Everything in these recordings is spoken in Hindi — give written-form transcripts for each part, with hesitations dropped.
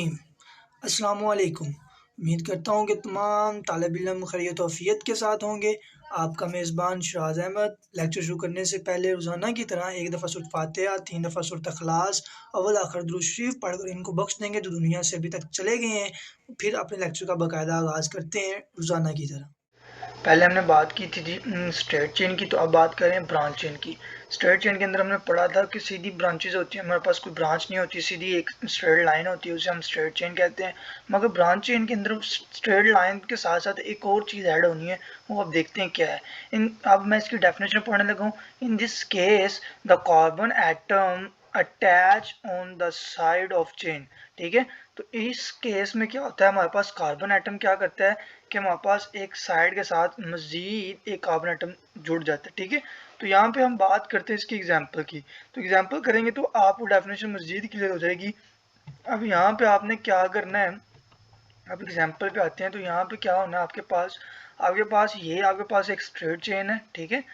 रहीम। अस्सलामुअलैकुम। उम्मीद करता हूँ कि तमाम तालिब इल्म खैरियत वफ़ियत के साथ होंगे। आपका मेज़बान शराज अहमद। लेक्चर शुरू करने से पहले रोज़ाना की तरह एक दफ़ा सूरत फातिहा, 3 दफ़ा सूरत इखलास, अव्वल आखिर दुरूद शरीफ पढ़कर इनको बख्श देंगे जो दुनिया से अभी तक चले गए हैं। फिर अपने लेक्चर का बाकायदा आगाज़ करते हैं रोज़ाना की तरह। पहले हमने बात की थी जी स्ट्रेट चेन की, तो अब बात करें ब्रांच चेन की। स्ट्रेट चेन के अंदर हमने पढ़ा था कि सीधी ब्रांचेज होती हैं, हमारे पास कोई ब्रांच नहीं होती, सीधी एक स्ट्रेट लाइन होती है, उसे हम स्ट्रेट चेन कहते हैं। मगर ब्रांच चेन के अंदर स्ट्रेट लाइन के साथ साथ एक और चीज़ ऐड होनी है, वो अब देखते हैं क्या है। अब मैं इसकी डेफिनेशन पढ़ने लगा हूँ। In this case the carbon atom attach on the side of chain. ठीक है, तो इस केस में क्या होता है, हमारे पास कार्बन एटम क्या करता है कि हमारे पास एक साइड के साथ मजीद एक कार्बन एटम जुड़ जाता है। ठीक है, तो यहाँ पे हम बात करते हैं इसकी एग्जांपल की। तो एग्जांपल करेंगे तो आपको डेफिनेशन मजीद क्लियर हो जाएगी। अब यहाँ पे आपने क्या करना है, अब एग्जांपल पे आते हैं। तो यहाँ पे क्या होना है, आपके पास एक स्ट्रेट चेन है। ठीक है,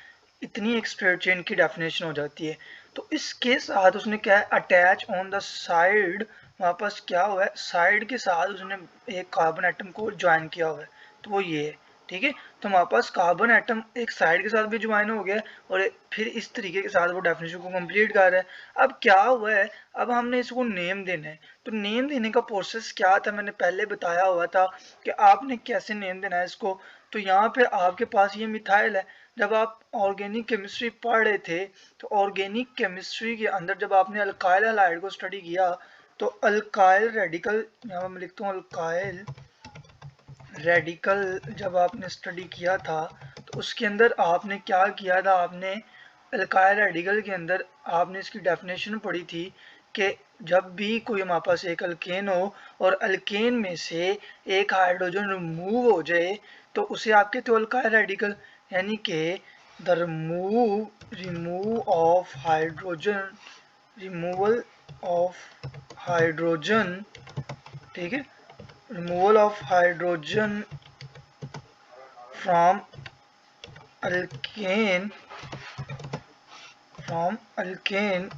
इतनी एक स्ट्रेट चेन की डेफिनेशन हो जाती है। तो इसके साथ उसने क्या है, अटैच ऑन द साइड, वहाँ पास क्या हुआ है, साइड के साथ उसने एक कार्बन एटम को ज्वाइन किया हुआ है, तो वो ये है। ठीक है, तो हमारे पास कार्बन एटम एक साइड के साथ भी ज्वाइन हो गया और फिर इस तरीके के साथ वो डेफिनेशन को कंप्लीट कर रहा है। अब क्या हुआ है, अब हमने इसको नेम देना है। तो नेम देने का प्रोसेस क्या था, मैंने पहले बताया हुआ था कि आपने कैसे नेम देना है इसको। तो यहाँ पे आपके पास ये मिथाइल है। जब आप ऑर्गेनिक केमिस्ट्री पढ़ रहे थे, तो ऑर्गेनिक केमिस्ट्री के अंदर जब आपने अल्काइल हैलाइड को स्टडी किया, तो अल्काइल रेडिकल, यहाँ मैं लिखता हूँ अल्काइल रेडिकल, जब आपने स्टडी किया था तो उसके अंदर आपने क्या किया था, आपने अल्काइल रेडिकल के अंदर आपने इसकी डेफिनेशन पढ़ी थी कि जब भी कोई हमारे पास एक अल्केन हो और अल्केन में से एक हाइड्रोजन रिमूव हो जाए, तो उसे आप कहते हो अल्काइल रेडिकल। यानी कि the remove of hydrogen, removal of hydrogen, ठीक है, removal of hydrogen from alkane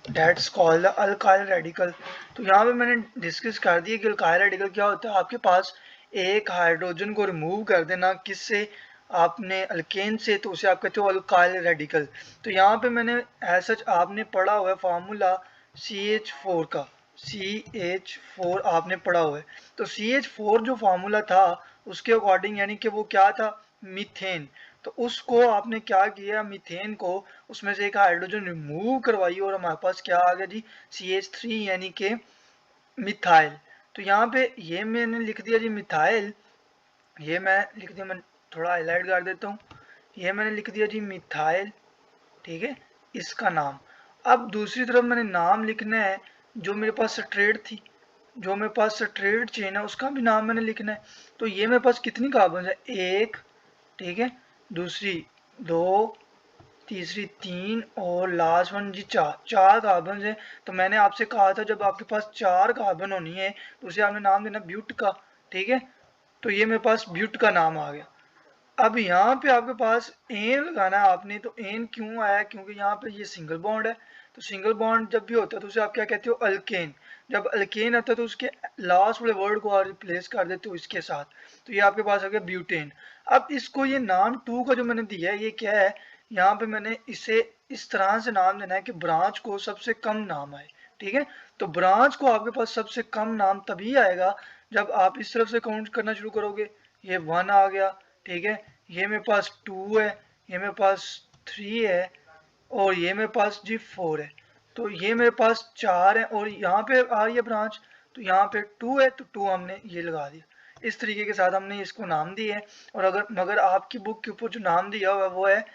that's called the alkyl radical। तो यहाँ पे मैंने डिस्कस कर दिया कि अल्काइल रेडिकल क्या होता है। आपके पास एक हाइड्रोजन को रिमूव कर देना, किससे, आपने अल्केन से, तो उसे आप कहते हो अल्काइल रेडिकल। तो यहाँ पे मैंने ऐसा आपने पढ़ा हुआ है फार्मूला CH4 का, CH4 आपने पढ़ा हुआ है। तो CH4 जो फार्मूला था उसके अकॉर्डिंग, यानी कि वो क्या था, मीथेन। तो उसको आपने क्या किया, मीथेन को उसमें से एक हाइड्रोजन रिमूव करवाई और हमारे पास क्या आ गया जी, CH3 यानी कि मिथाइल। तो यहाँ पे ये मैंने लिख दिया जी मिथाइल, ये मैं लिख दिया, मैं थोड़ा हाईलाइट कर देता हूँ, ये मैंने लिख दिया जी मिथाइल। ठीक है, इसका नाम। अब दूसरी तरफ मैंने नाम लिखना है, जो मेरे पास स्ट्रेट थी, जो मेरे पास स्ट्रेट चेन है उसका भी नाम मैंने लिखना है। तो ये मेरे पास कितनी कार्बन है, एक, ठीक है, दूसरी दो, तीसरी तीन और लास्ट वन जी चार कार्बन है। तो मैंने आपसे कहा था जब आपके पास चार कार्बन होनी है तो उसे आपने नाम देना ब्यूट का। ठीक है, तो ये मेरे पास ब्यूट का नाम आ गया। अब यहाँ पे आपके पास एन लगाना है आपने। तो एन क्यों आया, क्योंकि यहाँ पे ये सिंगल बॉन्ड है। तो सिंगल बॉन्ड जब भी होता है तो उसे आप क्या कहते हो, अल्केन। जब अल्केन आता है तो उसके लास्ट वाले वर्ड को आप रिप्लेस कर देते हो इसके साथ। तो ये आपके पास आ गया ब्यूटेन। अब इसको ये नाम टू का जो मैंने दिया है, ये क्या है, यहाँ पे मैंने इसे इस तरह से नाम देना है कि ब्रांच को सबसे कम नाम आए। ठीक है, तो ब्रांच को आपके पास सबसे कम नाम तभी आएगा जब आप इस तरफ से काउंट करना शुरू करोगे। ये वन आ गया, ठीक है, ये मेरे पास टू है, ये मेरे पास थ्री है और ये मेरे पास जी फोर है। तो ये मेरे पास चार है और यहाँ पे आ रही है ब्रांच, तो यहाँ पे टू है तो टू हमने ये लगा दिया। इस तरीके के साथ हमने इसको नाम दिए है। और मगर आपकी बुक के ऊपर जो नाम दिया हुआ है वो है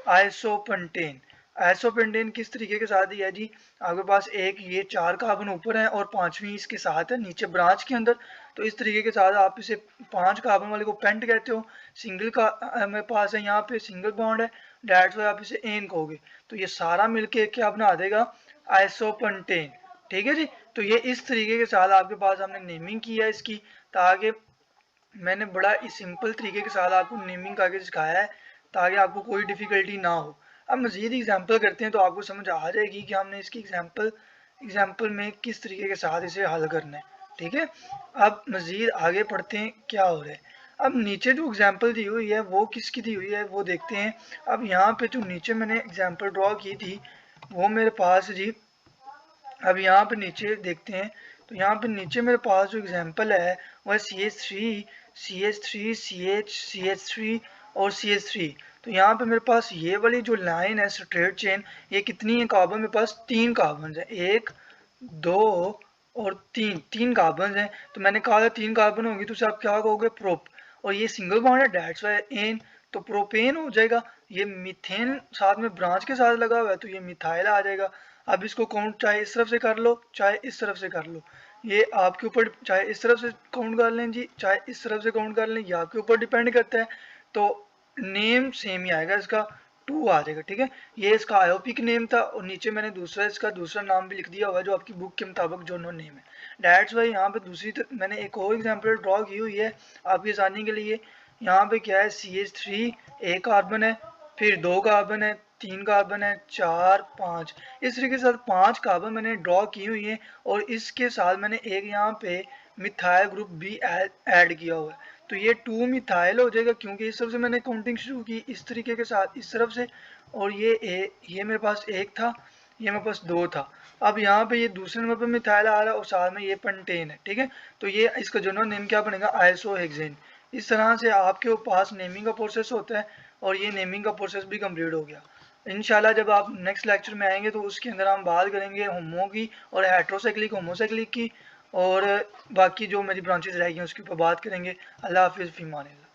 आइसोपेंटेन। आइसोपेंटेन किस तरीके के साथ दिया है जी, आपके पास एक ये चार कार्बन ऊपर है और पांचवी इसके साथ है नीचे ब्रांच के अंदर। तो इस तरीके के साथ आप इसे पांच कार्बन वाले को पेंट कहते हो। सिंगल का मेरे पास है, यहाँ पे सिंगल बॉन्ड है, डेट्स वाई आप इसे एन कहोगे। तो ये सारा मिलके क्या बना देगा, आइसोपेंटेन। ठीक है जी, तो ये इस तरीके के साथ आपके पास हमने नेमिंग की है इसकी, ताकि मैंने बड़ा ही सिंपल तरीके के साथ आपको नेमिंग करके सिखाया है ताकि आपको कोई डिफिकल्टी ना हो। अब मजीद एग्जांपल करते हैं तो आपको समझ आ जाएगी कि हमने इसकी एग्जांपल एग्जाम्पल में किस तरीके के साथ इसे हल करना है। ठीक है, अब मज़ीद आगे पढ़ते हैं क्या हो रहा है। अब नीचे जो एग्जाम्पल दी हुई है वो किसकी दी हुई है वो देखते हैं। अब यहाँ पे जो नीचे मैंने एग्जाम्पल ड्रॉ की थी वो मेरे पास जी, अब यहाँ पे नीचे देखते हैं तो यहाँ पे नीचे मेरे पास जो एग्जाम्पल है वह CH3, CH3, CH, CH3 और CH3। तो यहाँ पे मेरे पास ये वाली जो लाइन है स्ट्रेट चेन, ये कितनी है कार्बन, मेरे पास 3 कार्बन है, 1 2 और 3 कार्बन है। तो मैंने कहा था 3 कार्बन होंगी तो उसे आप क्या कहोगे, प्रोप। और ये सिंगल बॉन्ड है, डेट्स वाई एन, तो प्रोपेन हो जाएगा। ये मीथेन साथ में ब्रांच के साथ लगा हुआ है तो ये मिथाइल आ जाएगा। अब इसको काउंट चाहे इस तरफ से कर लो चाहे इस तरफ से कर लो, ये आपके ऊपर, चाहे इस तरफ से काउंट कर लें जी चाहे इस तरफ से काउंट कर लें, ये आपके ऊपर डिपेंड करता है। तो नेम सेम ही आएगा, इसका 2 आ जाएगा। ठीक है, ये इसका आयोपिक नेम था और नीचे मैंने दूसरा इसका दूसरा नाम भी लिख दिया हुआ है जो आपकी बुक के मुताबिक जो नो नेम है। डैट्स वाई यहाँ पे दूसरी मैंने एक और एग्जांपल ड्रॉ की हुई है आपकी आसानी के लिए। यहाँ पे क्या है, CH3 एक कार्बन है, फिर 2 कार्बन है, 3 कार्बन है, 4 5, इस तरीके से 5 कार्बन मैंने ड्रॉ की हुई है। और इसके साथ मैंने एक यहाँ पे मिथाइल ग्रुप भी ऐड किया हुआ है। तो ये 2 मिथाइल हो जाएगा क्योंकि इस तरफ से मैंने काउंटिंग शुरू की इस तरीके के साथ इस तरफ से, और ये मेरे पास 1 था, ये मेरे पास 2 था। अब यहाँ पे ये दूसरे नंबर पे मिथाइल आ रहा है और साथ में ये पेंटेन है। ठीक है, तो ये इसका जनरल नेम क्या बनेगा, आइसोहेक्सेन। इस तरह से आपके पास नेमिंग का प्रोसेस होता है और ये नेमिंग का प्रोसेस भी कंप्लीट हो गया। इंशाल्लाह जब आप नेक्स्ट लेक्चर में आएंगे तो उसके अंदर हम बात करेंगे होमो की और हेट्रोसाइक्लिक होमोसाइक्लिक की, और बाकी जो मेरी ब्रांचेस रहेगी उसके ऊपर बात करेंगे। अल्लाह हाफिज़, फी अमान अल्लाह।